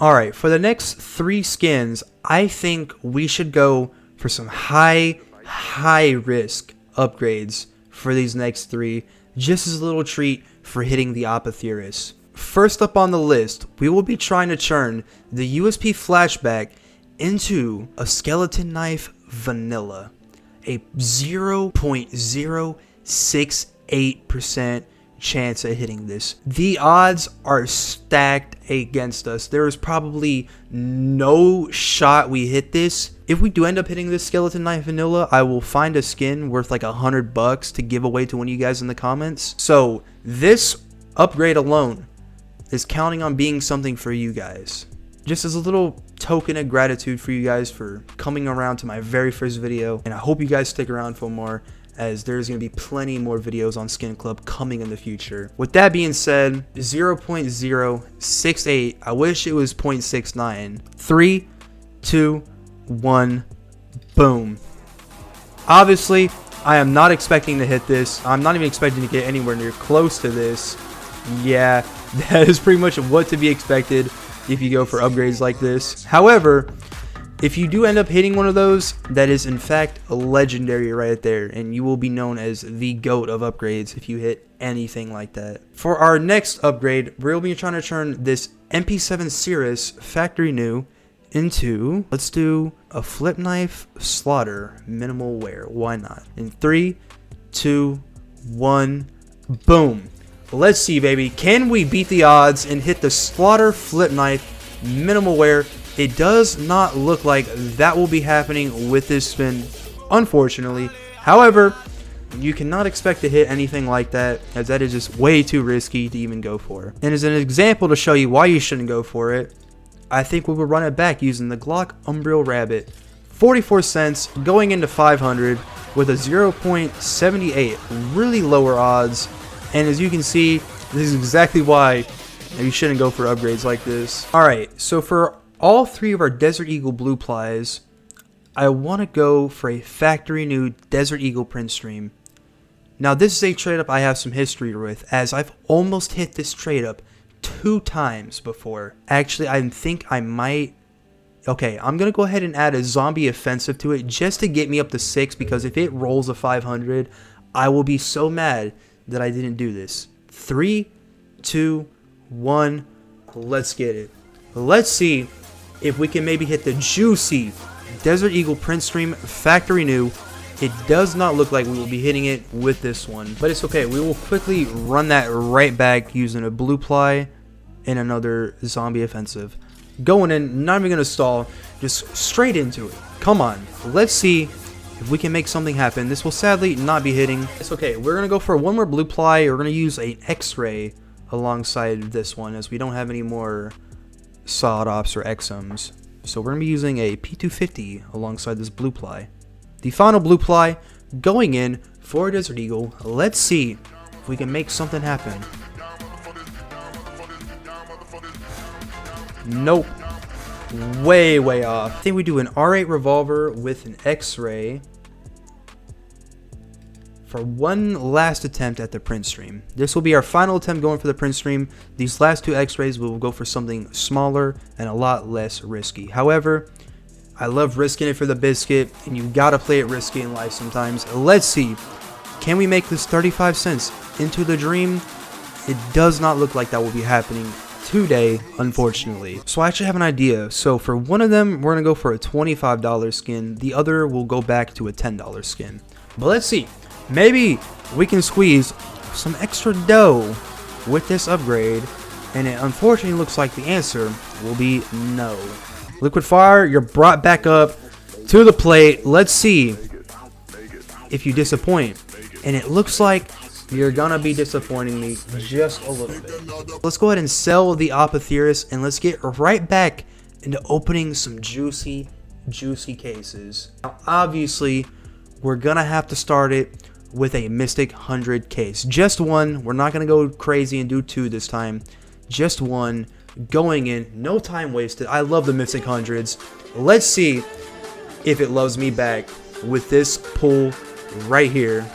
Alright, for the next 3 skins, I think we should go for some high risk upgrades for these next 3, just as a little treat for hitting the Apotheoris. First up on the list, we will be trying to turn the USP Flashback into a Skeleton Knife Vanilla. A 0.068% chance at hitting this. The odds are stacked against us. There is probably no shot we hit this. If we do end up hitting this Skeleton Knife Vanilla, I will find a skin worth like $100 to give away to one of you guys in the comments. So this upgrade alone is counting on being something for you guys. Just as a little token of gratitude for you guys for coming around to my very first video. And I hope you guys stick around for more, as there's going to be plenty more videos on Skin Club coming in the future. With that being said, 0.068. I wish it was 0.69. 3, 2, 1, boom. Obviously, I am not expecting to hit this. I'm not even expecting to get anywhere near close to this. Yeah, that is pretty much what to be expected if you go for upgrades like this. However, if you do end up hitting one of those, that is in fact a legendary right there, and you will be known as the GOAT of upgrades if you hit anything like that. For our next upgrade, we'll be trying to turn this MP7 Cirrus factory new into, let's do a Flip Knife Slaughter minimal wear. Why not? In 3, 2, 1, boom. Let's see, baby. Can we beat the odds and hit the Slaughter Flip Knife minimal wear? It does not look like that will be happening with this spin, unfortunately. However, you cannot expect to hit anything like that, as that is just way too risky to even go for. And as an example to show you why you shouldn't go for it, I think we will run it back using the Glock Umbriel Rabbit. 44 cents going into 500 with a 0.78, really lower odds. And as you can see, this is exactly why you shouldn't go for upgrades like this. Alright, so for all 3 of our Desert Eagle blue plies, I want to go for a factory new Desert Eagle print stream. Now this is a trade up I have some history with, as I've almost hit this trade up 2 times before. Actually, I think I might. Okay, I'm going to go ahead and add a zombie offensive to it just to get me up to 6, because if it rolls a 500, I will be so mad that I didn't do this. 3, 2, 1, let's get it. Let's see if we can maybe hit the juicy Desert Eagle print stream factory new. It does not look like we will be hitting it with this one, but it's okay. We will quickly run that right back using a blue ply and another zombie offensive. Going in, not even going to stall, just straight into it. Come on, let's see if we can make something happen. This will sadly not be hitting. It's okay. We're going to go for one more blue ply. We're going to use an X-ray alongside this one, as we don't have any more solid ops or XMs. So we're going to be using a P250 alongside this blue ply. The final blue ply going in for Desert Eagle. Let's see if we can make something happen. Nope. Way off. I think we do an R8 revolver with an X-ray for one last attempt at the print stream. This will be our final attempt going for the print stream. These last 2 X-rays will go for something smaller and a lot less risky. However, I love risking it for the biscuit, and you gotta play it risky in life sometimes. Let's see, can we make this 35 cents into the dream? It does not look like that will be happening today, unfortunately. So I actually have an idea. So for one of them, we're gonna go for a $25 skin. The other will go back to a $10 skin. But let's see, maybe we can squeeze some extra dough with this upgrade, and it unfortunately looks like the answer will be no. Liquid Fire, you're brought back up to the plate. Let's see if you disappoint. And it looks like you're gonna be disappointing me just a little bit. Let's go ahead and sell the Apotheoris, and let's get right back into opening some juicy cases. Now, obviously, we're gonna have to start it with a Mystic 100 case. Just one. We're not gonna go crazy and do 2 this time. Just one. Going in, no time wasted. I love the Mystic 100s. Let's see if it loves me back with this pull right here.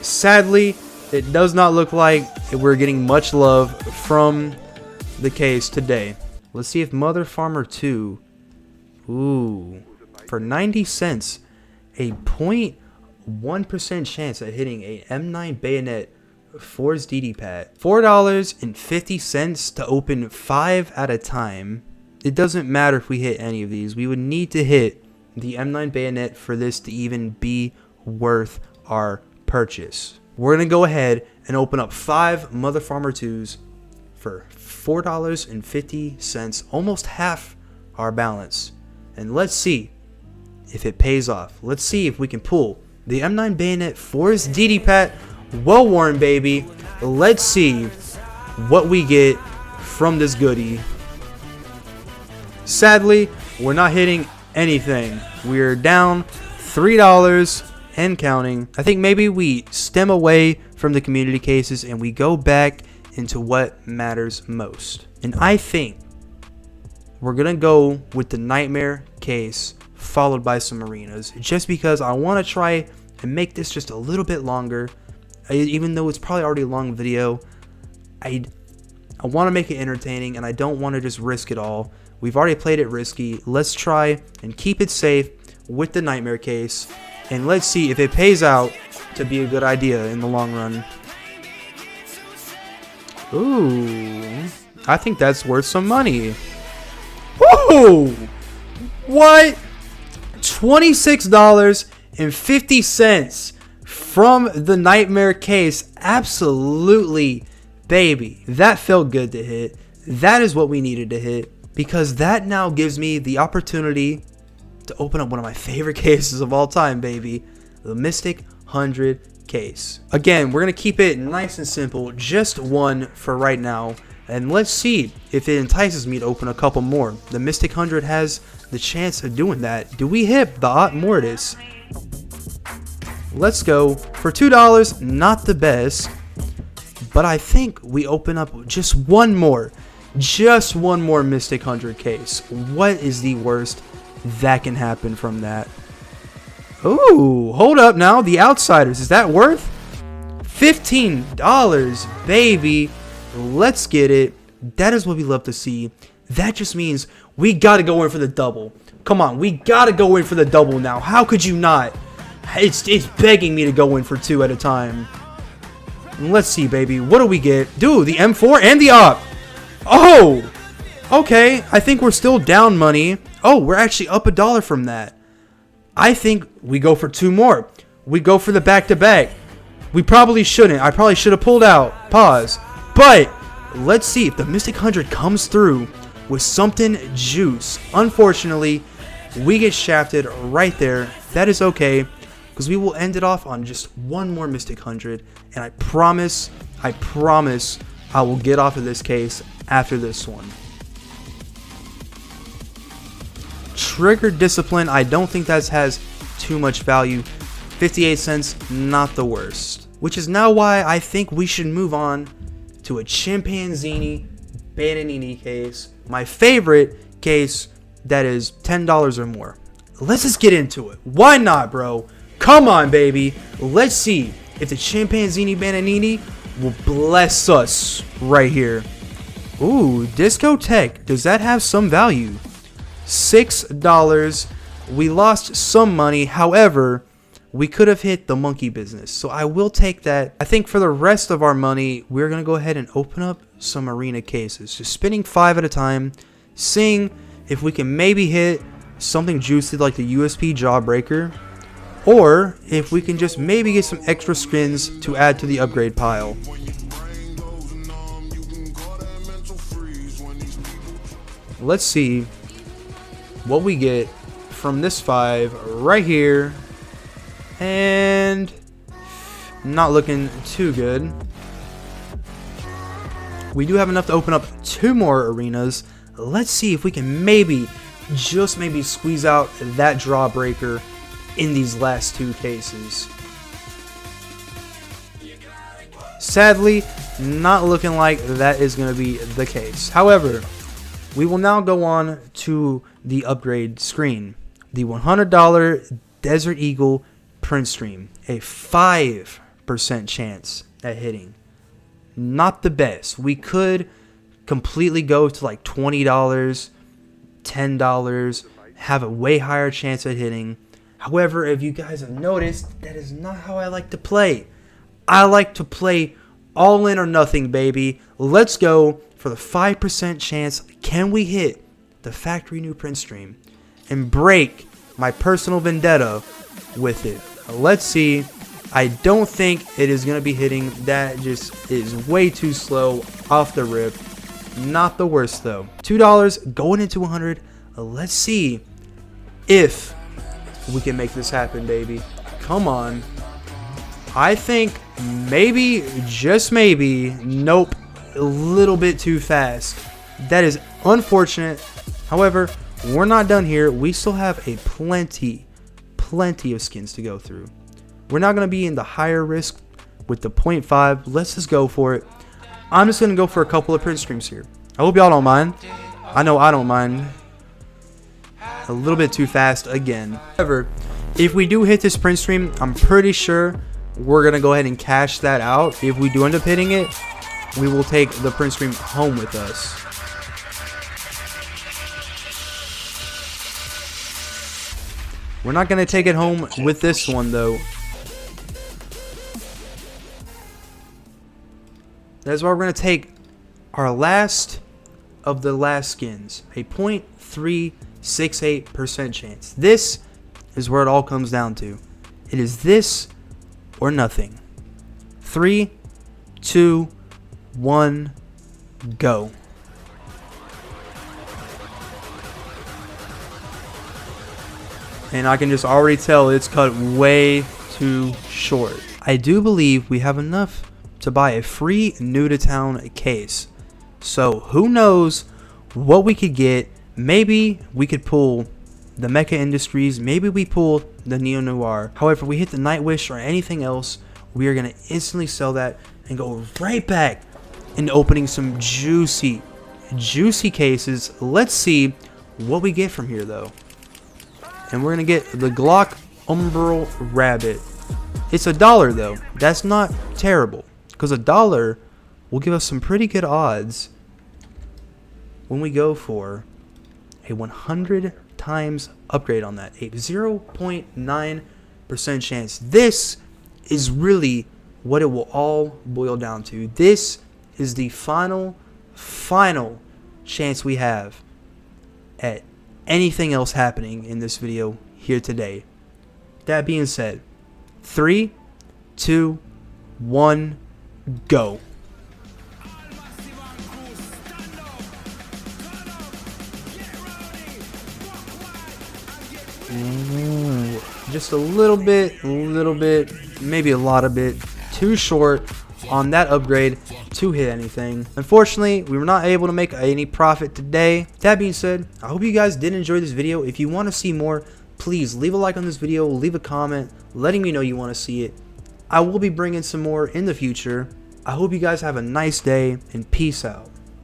Sadly, it does not look like we're getting much love from the case today. Let's see if Mother Farmer 2. Ooh. For 90 cents. A 0.1% chance at hitting a M9 bayonet Force DD pad. $4.50 to open 5 at a time. It doesn't matter if we hit any of these. We would need to hit the M9 bayonet for this to even be worth our purchase. We're going to go ahead and open up 5 Mother Farmer 2s for $4.50, almost half our balance. And let's see if it pays off. Let's see if we can pull the M9 bayonet Force DD pad. Well worn, baby. Let's see what we get from this goodie. Sadly, we're not hitting anything. We're down $3 and counting. I think maybe we stem away from the community cases and we go back into what matters most. And I think we're gonna go with the Nightmare case followed by some arenas, just because I want to try and make this just a little bit longer. Even though it's probably already a long video, I want to make it entertaining and I don't want to just risk it all. We've already played it risky. Let's try and keep it safe with the Nightmare case, and let's see if it pays out to be a good idea in the long run. Ooh, I think that's worth some money. Woo! What? $26.50 from the Nightmare case. Absolutely, baby. That felt good to hit. That is what we needed to hit, because that now gives me the opportunity to open up one of my favorite cases of all time, baby. The Mystic 100 case. Again, we're going to keep it nice and simple. Just one for right now. And let's see if it entices me to open a couple more. The Mystic 100 has the chance of doing that. Do we hit the Ot Mortis? Let's go for $2. Not the best, but I think we open up just one more. Just one more Mystic 100 case. What is the worst that can happen from that? Ooh, hold up now. The Outsiders, is that worth $15, baby? Let's get it. That is what we love to see. That just means we got to go in for the double. Come on, we got to go in for the double now. How could you not? It's begging me to go in for 2 at a time. Let's see, baby. What do we get? Dude, the M4 and the Op. Oh, okay. I think we're still down money. Oh, we're actually up $1 from that. I think we go for 2 more. We go for the back-to-back. We probably shouldn't. I probably should have pulled out. Pause. But let's see if the Mystic 100 comes through with something juice. Unfortunately, we get shafted right there. That is okay, because we will end it off on just one more Mystic 100. And I promise I will get off of this case after this one. Trigger Discipline, I don't think that has too much value. 58 cents, not the worst. Which is now why I think we should move on to a Chimpanzini Bananini case. My favorite case that is $10 or more. Let's just get into it. Why not, bro? Come on, baby. Let's see if the Chimpanzini Bananini will bless us right here. Ooh, Discotheque. Does that have some value? $6. We lost some money. However, we could have hit the monkey business, so I will take that. I think for the rest of our money, we're going to go ahead and open up some arena cases. Just spinning 5 at a time, seeing if we can maybe hit something juicy like the USP Jawbreaker, or if we can just maybe get some extra skins to add to the upgrade pile. Let's see what we get from this 5 right here. And not looking too good. We do have enough to open up 2 more arenas. Let's see if we can maybe, just maybe, squeeze out that Jawbreaker in these last 2 cases. Sadly, not looking like that is going to be the case. However, we will now go on to the upgrade screen. The $100 Desert Eagle Print Stream. A 5% chance at hitting. Not the best. We could completely go to like $20, $10, have a way higher chance at hitting. However, if you guys have noticed, that is not how I like to play. I like to play all in or nothing, baby. Let's go for the 5% chance. Can we hit the factory new print stream and break my personal vendetta with it? Let's see. I don't think it is going to be hitting. That just is way too slow off the rip. Not the worst though. $2 going into 100. Let's see if we can make this happen, baby. Come on. I think maybe, just maybe, nope, a little bit too fast. That is unfortunate. However, we're not done here. We still have a plenty of skins to go through. We're not going to be in the higher risk with the 0.5. Let's just go for it. I'm just going to go for a couple of print streams here. I hope y'all don't mind. I know I don't mind. A little bit too fast again. However, if we do hit this print stream, I'm pretty sure we're going to go ahead and cash that out. If we do end up hitting it, we will take the print stream home with us. We're not going to take it home with this one though. That's why we're going to take our last of the last skins. A 0.368% chance. This is where it all comes down to. It is this or nothing. 3, 2, 1, go. And I can just already tell it's cut way too short. I do believe we have enough to buy a free new to town case. So who knows what we could get. Maybe we could pull the Mecha Industries. Maybe we pull the Neo Noir. However, if we hit the Night Wish or anything else, we are going to instantly sell that and go right back into opening some juicy cases. Let's see what we get from here though. And we're going to get the Glock Umbral Rabbit. It's $1 though. That's not terrible, because $1 will give us some pretty good odds when we go for a 100 times upgrade on that. A 0.9% chance. This is really what it will all boil down to. This is the final chance we have at anything else happening in this video here today. That being said, 3, 2, 1, go. Just a little bit, maybe a lot of bit too short on that upgrade to hit anything. Unfortunately, we were not able to make any profit today. That being said, I hope you guys did enjoy this video. If you want to see more, please leave a like on this video, leave a comment letting me know you want to see it. I will be bringing some more in the future. I hope you guys have a nice day, and peace out.